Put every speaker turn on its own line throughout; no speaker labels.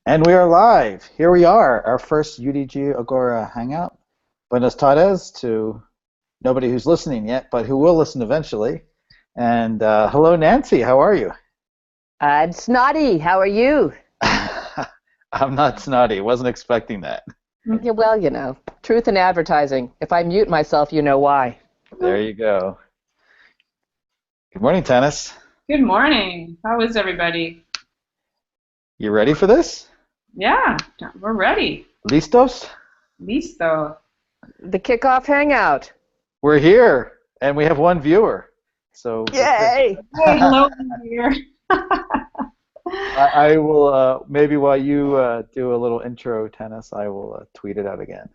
And we are live. Here we are, our first UDG Agora Hangout. Buenos tardes to nobody who's listening yet, but who will listen eventually. And hello, Nancy. How are you?
I'm snotty. How are you?
I'm not snotty. Wasn't expecting that.
Yeah, well, truth in advertising. If I mute myself, you know why.
There you go. Good morning, Tennis.
Good morning. How is everybody?
You ready for this?
Yeah, we're ready.
Listos?
Listo.
The kickoff hangout.
We're here, and we have one viewer. So
Yay!
Hey, hello here.
I will maybe while you do a little intro, Tennis, I will tweet it out again.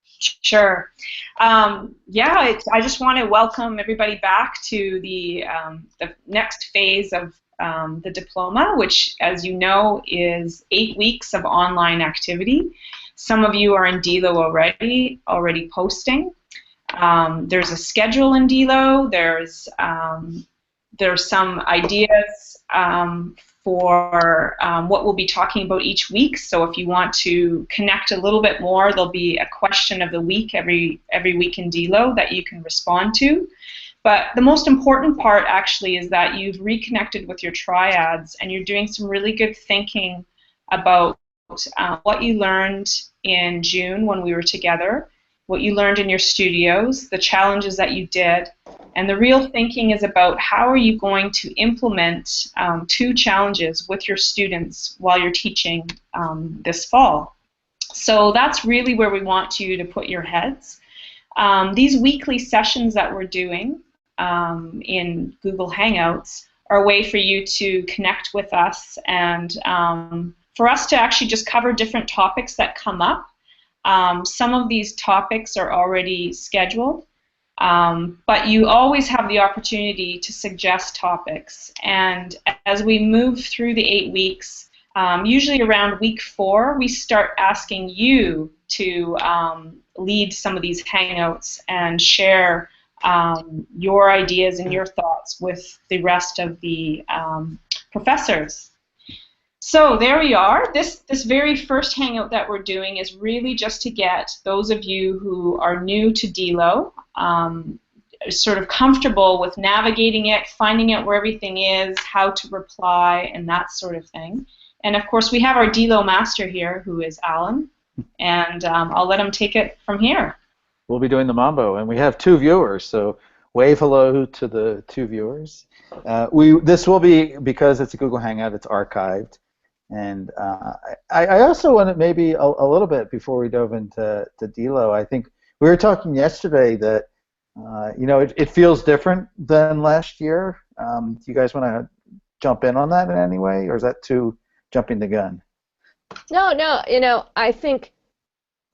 Sure. I just want to welcome everybody back to the next phase of the diploma, which, as you know, is 8 weeks of online activity. Some of you are in Dilo already posting. There's a schedule in Dilo. There's some ideas for what we'll be talking about each week. So if you want to connect a little bit more, there'll be a question of the week every week in Dilo that you can respond to. But the most important part actually is that you've reconnected with your triads and you're doing some really good thinking about what you learned in June when we were together, what you learned in your studios, the challenges that you did, and the real thinking is about how are you going to implement 2 challenges with your students while you're teaching this fall. So that's really where we want you to put your heads. These weekly sessions that we're doing in Google Hangouts are a way for you to connect with us and for us to actually just cover different topics that come up. Some of these topics are already scheduled, but you always have the opportunity to suggest topics. And as we move through the 8 weeks, usually around week 4, we start asking you to lead some of these hangouts and share your ideas and your thoughts with the rest of the professors. So there we are. This very first hangout that we're doing is really just to get those of you who are new to Dilo sort of comfortable with navigating it, finding out where everything is, how to reply, and that sort of thing. And of course, we have our Dilo master here, who is Alan, and I'll let him take it from here.
We'll be doing the mambo, and we have 2 viewers, so wave hello to the 2 viewers. This will be, because it's a Google Hangout, it's archived. And I also wanted maybe a little bit before we dove into Dilo. I think we were talking yesterday that it feels different than last year. Do you guys want to jump in on that in any way, or is that too jumping the gun?
No. I think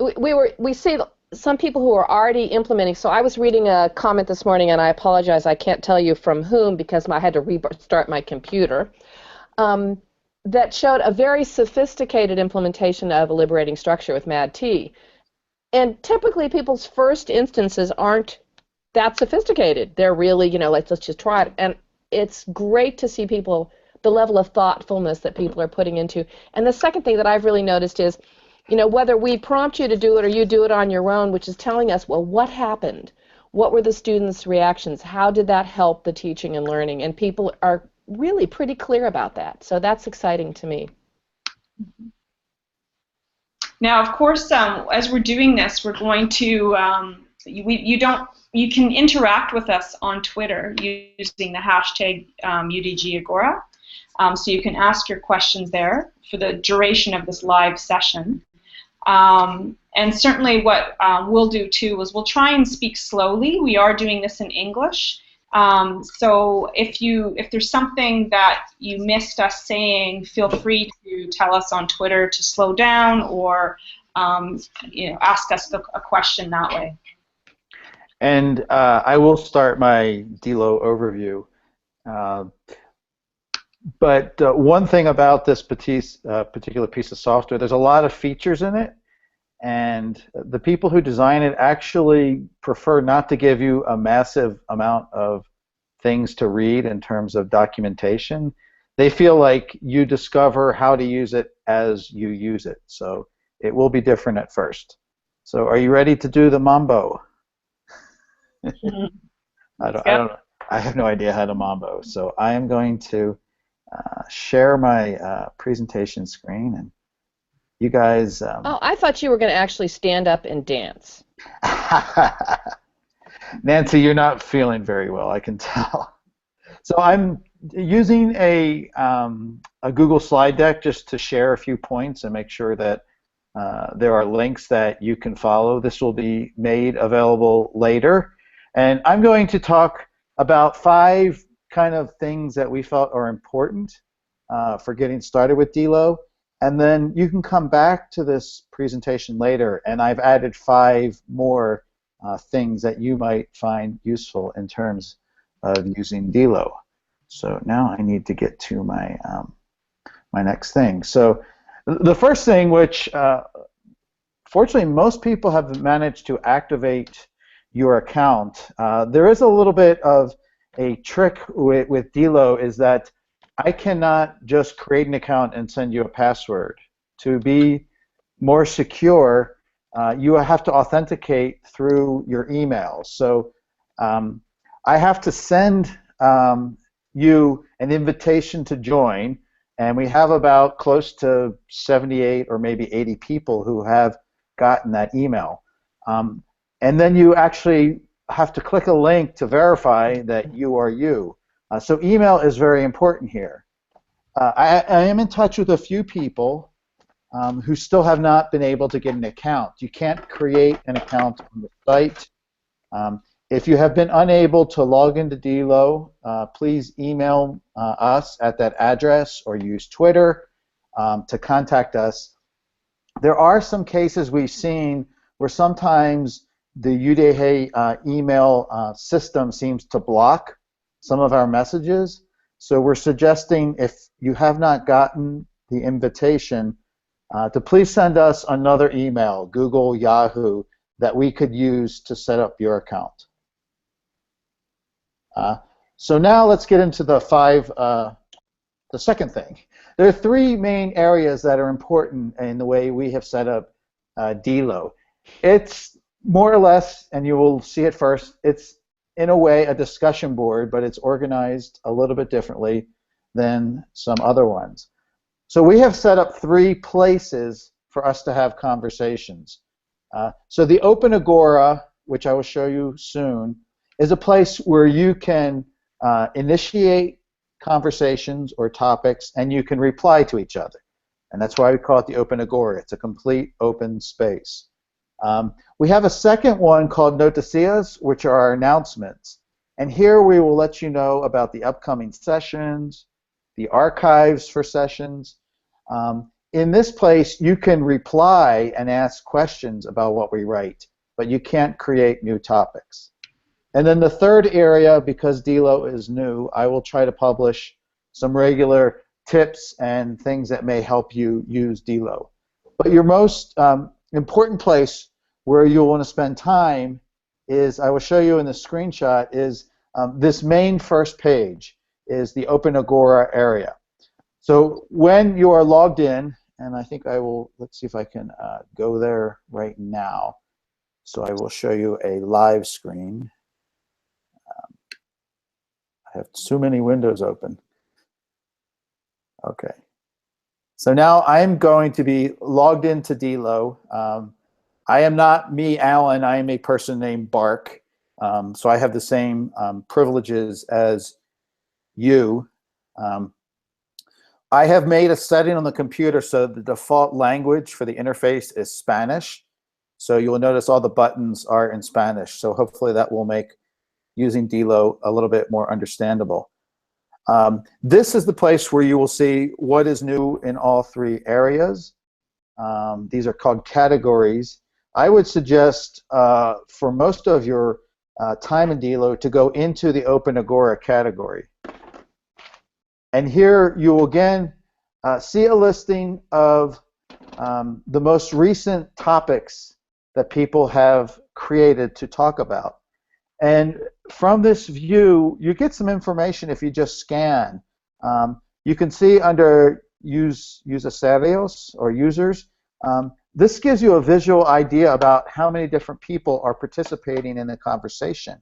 we see some people who are already implementing. So I was reading a comment this morning, and I apologize, I can't tell you from whom because I had to restart my computer. That showed a very sophisticated implementation of a liberating structure with MAD-T. And typically people's first instances aren't that sophisticated. They're really, let's just try it. And it's great to see people, the level of thoughtfulness that people are putting into. And the second thing that I've really noticed is, whether we prompt you to do it or you do it on your own, which is telling us, well, what happened? What were the students' reactions? How did that help the teaching and learning? And people are really pretty clear about that. So that's exciting to me.
Now, of course, as we're doing this, we're going to you can interact with us on Twitter using the hashtag UDG Agora. So you can ask your questions there for the duration of this live session. And certainly what we'll do too is we'll try and speak slowly. We are doing this in English. So if there's something that you missed us saying, feel free to tell us on Twitter to slow down or ask us a question that way.
And I will start my Dilo overview. But one thing about this particular piece of software, there's a lot of features in it, and the people who design it actually prefer not to give you a massive amount of things to read in terms of documentation. they feel like you discover how to use it as you use it. So it will be different at first. So are you ready to do the mambo? I don't know. I have no idea how to mambo. So I am going to share my presentation screen, and you guys.
Oh, I thought you were going to actually stand up and dance.
Nancy, you're not feeling very well, I can tell. So I'm using a Google slide deck just to share a few points and make sure that there are links that you can follow. This will be made available later. And I'm going to talk about 5 kind of things that we felt are important for getting started with Dilo. And then you can come back to this presentation later, and I've added 5 more things that you might find useful in terms of using Dilo. So now I need to get to my my next thing. So the first thing, which fortunately most people have managed to activate your account. There is a little bit of a trick with Dilo, is that I cannot just create an account and send you a password. To be more secure, you have to authenticate through your email. So I have to send you an invitation to join, and we have about close to 78 or maybe 80 people who have gotten that email. And then you actually have to click a link to verify that you are you. So email is very important here. I am in touch with a few people who still have not been able to get an account. You can't create an account on the site. If you have been unable to log into Dilo, please email us at that address or use Twitter to contact us. There are some cases we've seen where sometimes the UDG email system seems to block some of our messages. So we're suggesting, if you have not gotten the invitation, to please send us another email, Google, Yahoo, that we could use to set up your account. So now let's get into the second thing. There are 3 main areas that are important in the way we have set up Dilo. It's more or less, and you will see it first, it's in a way a discussion board, but it's organized a little bit differently than some other ones. So we have set up 3 places for us to have conversations. So the Open Agora, which I will show you soon, is a place where you can initiate conversations or topics, and you can reply to each other. And that's why we call it the Open Agora. It's a complete open space. We have a second one called Noticias, which are our announcements. And here we will let you know about the upcoming sessions, the archives for sessions. In this place, you can reply and ask questions about what we write, but you can't create new topics. And then the third area, because Dilo is new, I will try to publish some regular tips and things that may help you use Dilo. But your most important place where you'll want to spend time is, I will show you in the screenshot, is this main first page is the Open Agora area. So when you are logged in, and I think I will, let's see if I can go there right now. So I will show you a live screen. I have too many windows open. Okay. So now I'm going to be logged into Dilo. I am not me, Alan. I am a person named Bark. So I have the same privileges as you. I have made a setting on the computer so the default language for the interface is Spanish. So you will notice all the buttons are in Spanish. So hopefully that will make using Dilo a little bit more understandable. This is the place where you will see what is new in all 3 areas. These are called categories. I would suggest for most of your time in Dilo to go into the Open Agora category. And here you will again see a listing of the most recent topics that people have created to talk about. And from this view, you get some information if you just scan. you can see under usuarios or users, this gives you a visual idea about how many different people are participating in the conversation.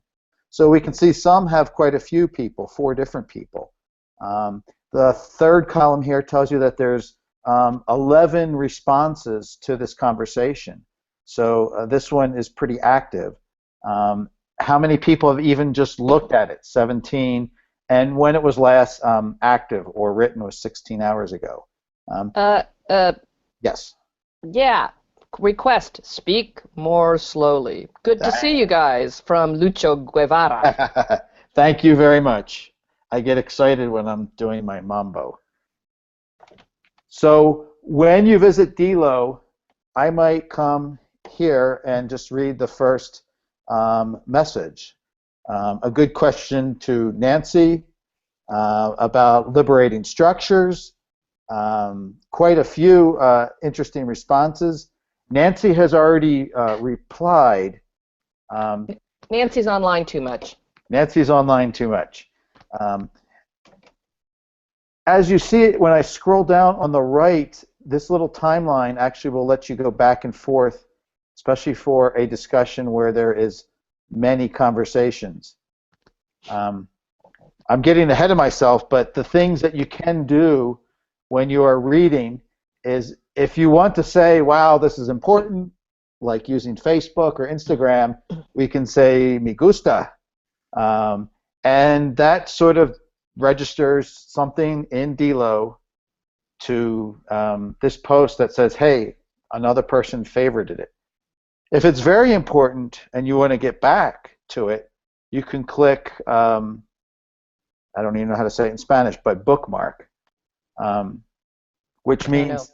So we can see some have quite a few people, 4 different people. The third column here tells you that there's 11 responses to this conversation. So this one is pretty active. How many people have even just looked at it? 17. And when it was last active or written was 16 hours ago. Yes.
Yeah. Request, speak more slowly. Good to see you guys from Lucho Guevara.
Thank you very much. I get excited when I'm doing my mambo. So when you visit Dilo, I might come here and just read the first message. A good question to Nancy about liberating structures. Quite a few interesting responses. Nancy has already replied.
Nancy's online too much.
Nancy's online too much. As you see it, when I scroll down on the right, this little timeline actually will let you go back and forth, especially for a discussion where there is many conversations. I'm getting ahead of myself, but the things that you can do when you are reading is if you want to say, wow, this is important, like using Facebook or Instagram, we can say me gusta. And that sort of registers something in Dilo to this post that says, hey, another person favorited it. If it's very important and you want to get back to it, you can click, I don't even know how to say it in Spanish, but bookmark, which means,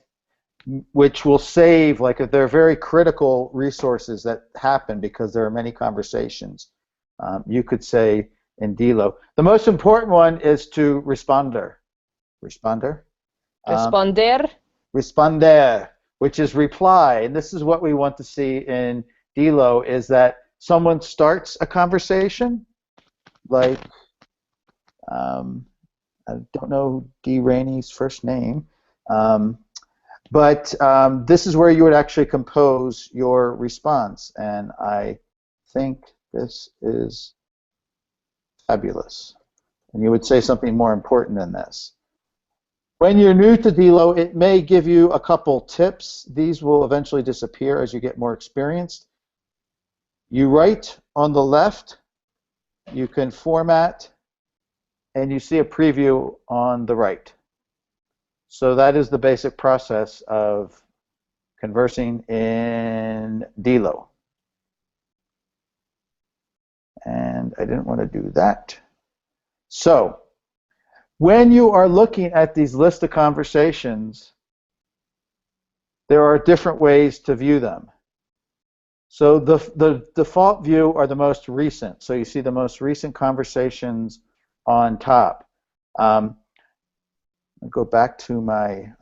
which will save, like if there are very critical resources that happen because there are many conversations, you could say in Dilo. The most important one is to responder. Responder?
Responder?
Responder, which is reply. And this is what we want to see in Dilo, is that someone starts a conversation, like, I don't know D. Rainey's first name, but this is where you would actually compose your response, and I think this is fabulous. And you would say something more important than this. When you're new to Dilo, it may give you a couple tips. These will eventually disappear as you get more experienced. You write on the left, you can format, and you see a preview on the right. So that is the basic process of conversing in Dilo. And I didn't want to do that. So when you are looking at these list of conversations, there are different ways to view them. So the default view are the most recent. So you see the most recent conversations on top. I'll go back to my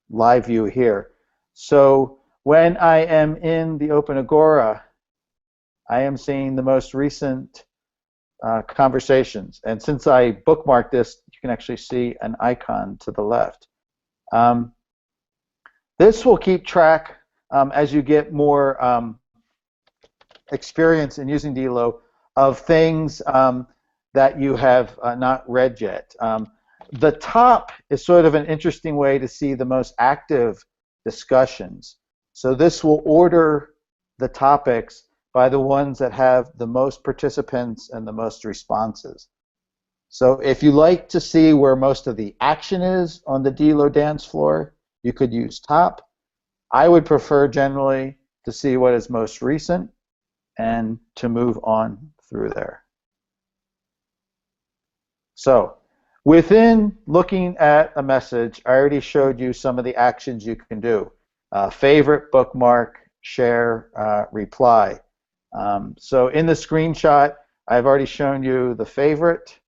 live view here. So when I am in the Open Agora, I am seeing the most recent conversations. And since I bookmarked this, you can actually see an icon to the left. This will keep track as you get more experience in using Dilo of things that you have not read yet. The top is sort of an interesting way to see the most active discussions. So this will order the topics by the ones that have the most participants and the most responses. So if you like to see where most of the action is on the Dilo dance floor, you could use top. I would prefer generally to see what is most recent and to move on through there. So within looking at a message, I already showed you some of the actions you can do. Favorite, bookmark, share, reply. So in the screenshot, I've already shown you the favorite,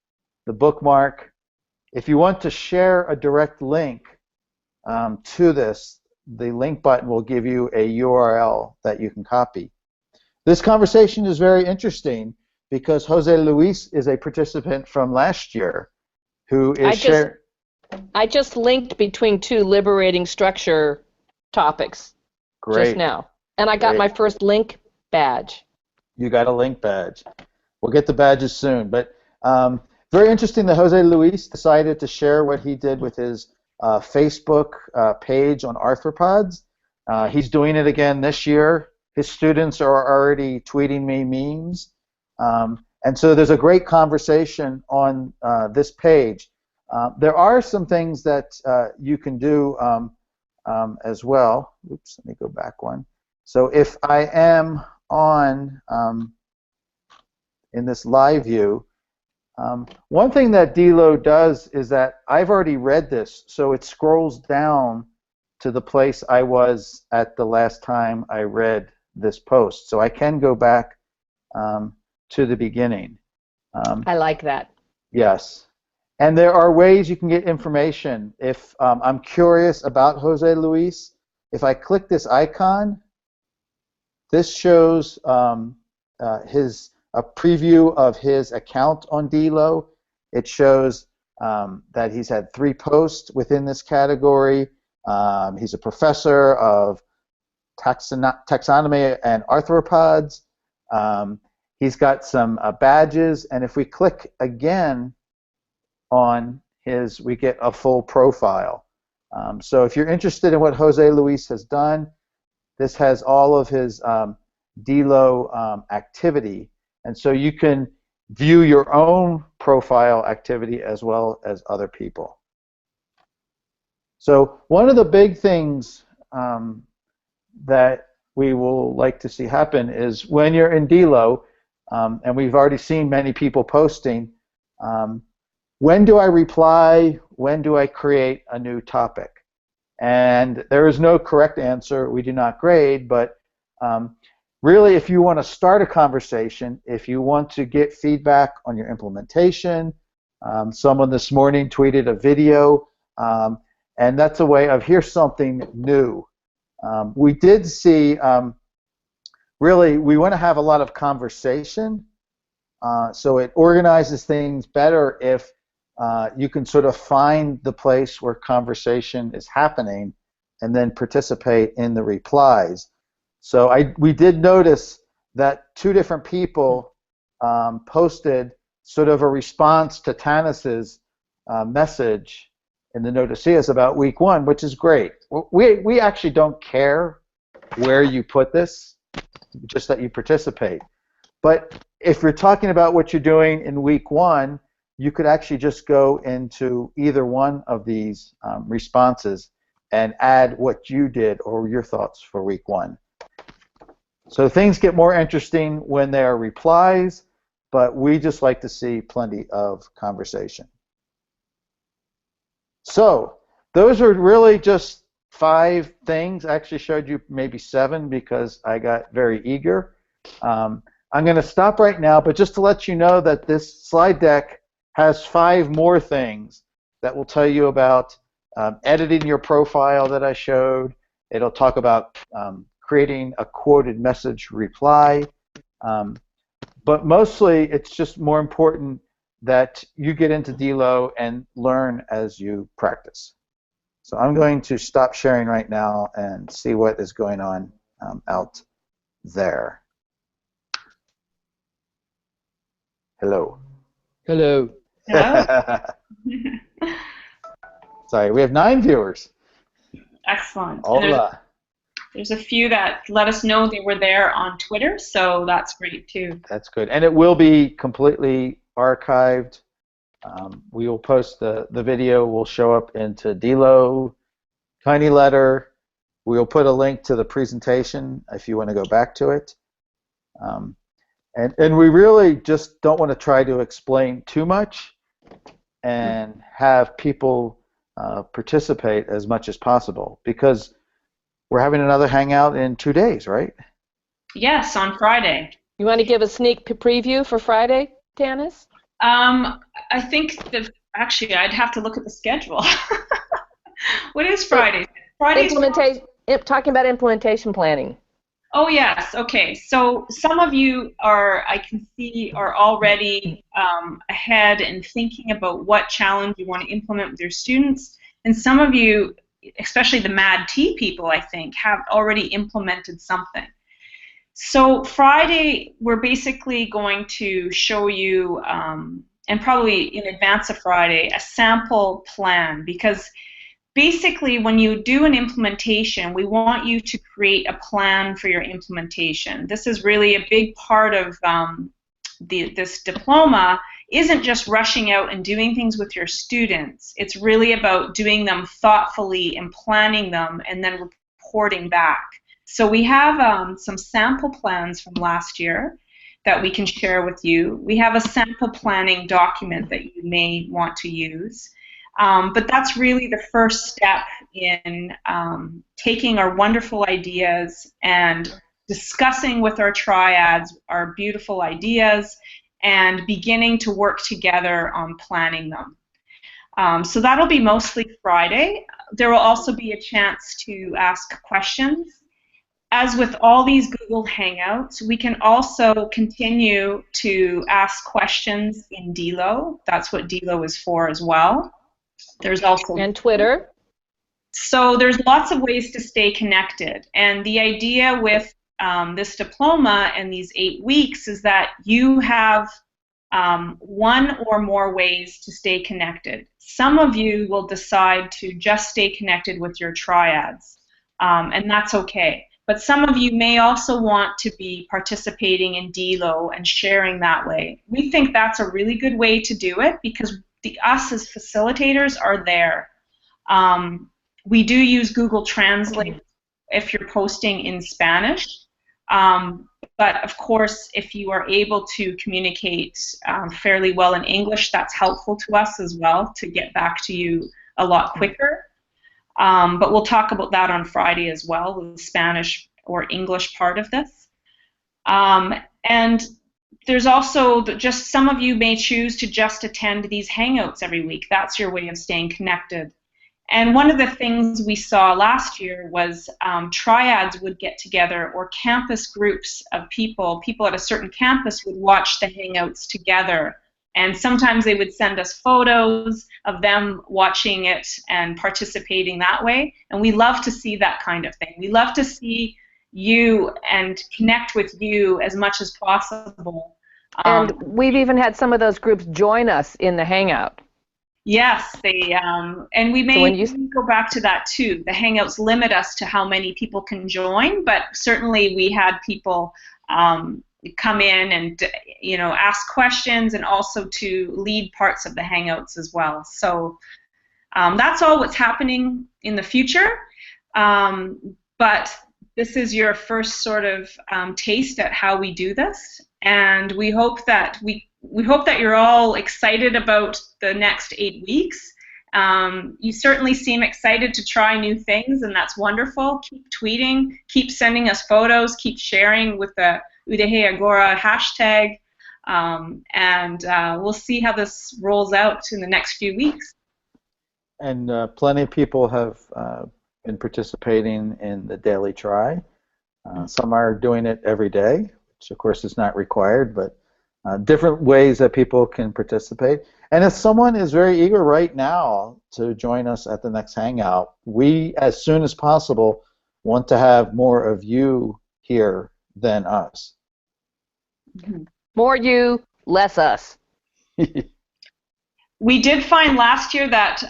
the bookmark. If you want to share a direct link to this, the link button will give you a URL that you can copy. This conversation is very interesting because Jose Luis is a participant from last year who is sharing.
I just linked between two liberating structure topics just
Great.
now. And I got
Great.
my first link badge.
You got a link badge. We'll get the badges soon. But very interesting that Jose Luis decided to share what he did with his Facebook page on arthropods. He's doing it again this year. His students are already tweeting me memes. And so there's a great conversation on this page. There are some things that you can do as well. Oops, let me go back one. So if I am on in this live view, one thing that Dilo does is that I've already read this, so it scrolls down to the place I was at the last time I read this post. So I can go back to the beginning.
I like that.
Yes. And there are ways you can get information. If I'm curious about Jose Luis, if I click this icon, this shows a preview of his account on Dilo. It shows that he's had 3 posts within this category. He's a professor of taxonomy and arthropods. He's got some badges, and if we click again on his, we get a full profile. So if you're interested in what Jose Luis has done, this has all of his Dilo activity, and so you can view your own profile activity as well as other people. So one of the big things that we will like to see happen is when you're in Dilo, and we've already seen many people posting, when do I reply? When do I create a new topic? And there is no correct answer. We do not grade, but really, if you want to start a conversation, if you want to get feedback on your implementation, someone this morning tweeted a video, and that's a way of here's something new. We did see, really, we want to have a lot of conversation, so it organizes things better if you can sort of find the place where conversation is happening and then participate in the replies. So we did notice that 2 different people posted sort of a response to Tanis's message in the notices about week 1, which is great. We actually don't care where you put this, just that you participate. But if you're talking about what you're doing in week 1, you could actually just go into either one of these responses and add what you did or your thoughts for week 1. So things get more interesting when there are replies, but we just like to see plenty of conversation. So those are really just 5 things. I actually showed you maybe 7 because I got very eager. I'm going to stop right now, but just to let you know that this slide deck has 5 more things that will tell you about editing your profile that I showed. It'll talk about creating a quoted message reply. But mostly, it's just more important that you get into Dilo and learn as you practice. So I'm going to stop sharing right now and see what is going on out there. Hello.
Hello.
Hello.
Sorry, we have 9 viewers.
Excellent.
Hola.
There's a few that let us know they were there on Twitter, so that's great too.
That's good. And it will be completely archived. We will post the video, will show up into Dilo, Tiny Letter. We will put a link to the presentation if you want to go back to it. And we really just don't want to try to explain too much and have people participate as much as possible, because we're having another Hangout in 2 days, right?
Yes, on Friday.
You want to give a sneak preview for Friday, Tanis?
I think actually I'd have to look at the schedule. What is Friday? Friday's
Talking about implementation planning.
Oh yes, okay. So some of you are, I can see, are already ahead and thinking about what challenge you want to implement with your students. And some of you, especially the Mad Tea people, I think, have already implemented something. So Friday, we're basically going to show you, and probably in advance of Friday, a sample plan, because basically when you do an implementation, we want you to create a plan for your implementation. This is really a big part of this diploma. Isn't just rushing out and doing things with your students. It's really about doing them thoughtfully and planning them and then reporting back. So we have some sample plans from last year that we can share with you. We have a sample planning document that you may want to use. But that's really the first step in taking our wonderful ideas and discussing with our triads our beautiful ideas and beginning to work together on planning them. So that'll be mostly Friday. There will also be a chance to ask questions. As with all these Google Hangouts, we can also continue to ask questions in Dilo. That's what Dilo is for as well. There's also
And Twitter.
So there's lots of ways to stay connected. And the idea with this diploma and these 8 weeks is that you have one or more ways to stay connected. Some of you will decide to just stay connected with your triads, and that's okay. But some of you may also want to be participating in Dilo and sharing that way. We think that's a really good way to do it because us as facilitators are there. We do use Google Translate if you're posting in Spanish. But of course, if you are able to communicate fairly well in English, that's helpful to us as well to get back to you a lot quicker. But we'll talk about that on Friday as well, the Spanish or English part of this. And there's also just some of you may choose to just attend these Hangouts every week. That's your way of staying connected. And one of the things we saw last year was triads would get together, or campus groups of people at a certain campus would watch the Hangouts together. And sometimes they would send us photos of them watching it and participating that way. And we love to see that kind of thing. We love to see you and connect with you as much as possible.
And we've even had some of those groups join us in the Hangout.
Yes, and we may go back to that too. The Hangouts limit us to how many people can join, but certainly we had people come in and ask questions and also to lead parts of the Hangouts as well. So that's all what's happening in the future. But this is your first sort of taste at how we do this, and we hope that you're all excited about the next 8 weeks. You certainly seem excited to try new things, and that's wonderful. Keep tweeting, keep sending us photos, keep sharing with the UDG Agora hashtag, and we'll see how this rolls out in the next few weeks.
And plenty of people have been participating in the daily try. Some are doing it every day, which of course is not required, but different ways that people can participate. And if someone is very eager right now to join us at the next Hangout, we, as soon as possible, want to have more of you here than us.
More you, less us.
We did find last year that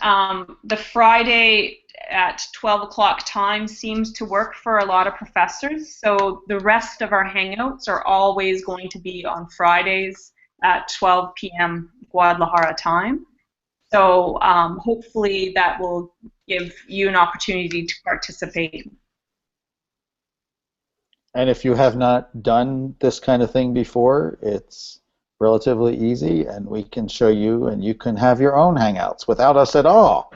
the Friday at 12 o'clock time seems to work for a lot of professors. So the rest of our Hangouts are always going to be on Fridays at 12 p.m. Guadalajara time. So hopefully that will give you an opportunity to participate.
And if you have not done this kind of thing before, it's relatively easy, and we can show you, and you can have your own Hangouts without us at all.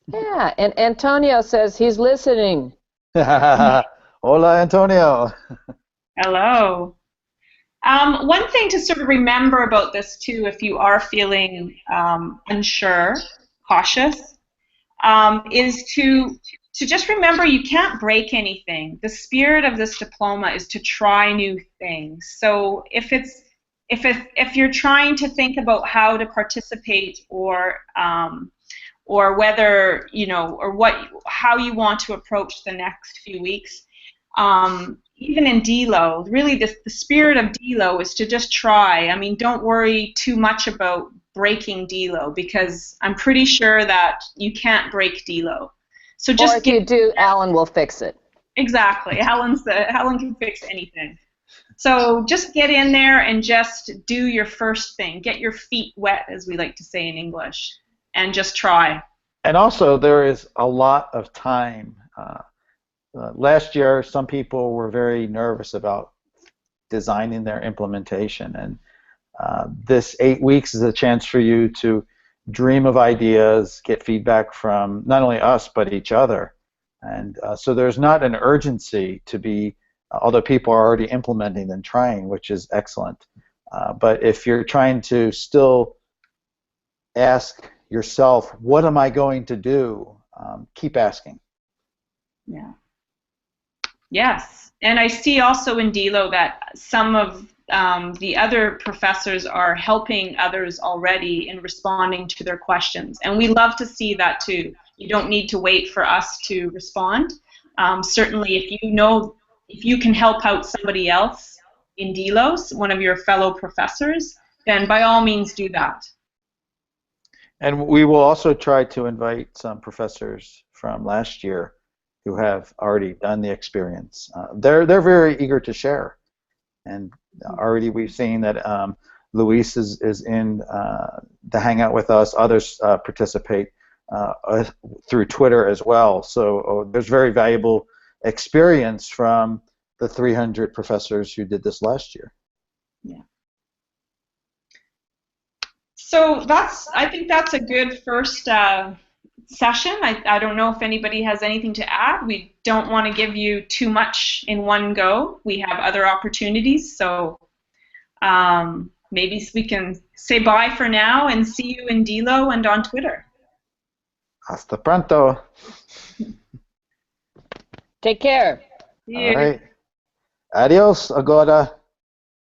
Yeah, and Antonio says he's listening.
Hola, Antonio.
Hello. One thing to sort of remember about this too, if you are feeling unsure, cautious, is to So just remember, you can't break anything. The spirit of this diploma is to try new things. So if you're trying to think about how to participate or whether or how you want to approach the next few weeks, even in Dilo, really the spirit of Dilo is to just try. I mean, don't worry too much about breaking Dilo, because I'm pretty sure that you can't break Dilo. So just
or if you do, Alan will fix it.
Exactly. Helen can fix anything. So just get in there and just do your first thing. Get your feet wet, as we like to say in English, and just try.
And also, there is a lot of time. Last year, some people were very nervous about designing their implementation, and this 8 weeks is a chance for you to dream of ideas, get feedback from not only us but each other. And so there's not an urgency to be, although people are already implementing and trying, which is excellent. But if you're trying to still ask yourself, what am I going to do? Keep asking.
Yeah. Yes. And I see also in Dilo that some of the other professors are helping others already in responding to their questions. And we love to see that too. You don't need to wait for us to respond. Certainly if you can help out somebody else in Delos, one of your fellow professors, then by all means do that.
And we will also try to invite some professors from last year who have already done the experience. They're very eager to share. And already we've seen that Luis is in the Hangout with us. Others participate through Twitter as well. So there's very valuable experience from the 300 professors who did this last year.
Yeah. So I think that's a good first session. I don't know if anybody has anything to add. We don't want to give you too much in one go. We have other opportunities, so maybe we can say bye for now and see you in Dilo and on Twitter.
Hasta pronto.
Take care.
See you.
All right. Adios, Agora.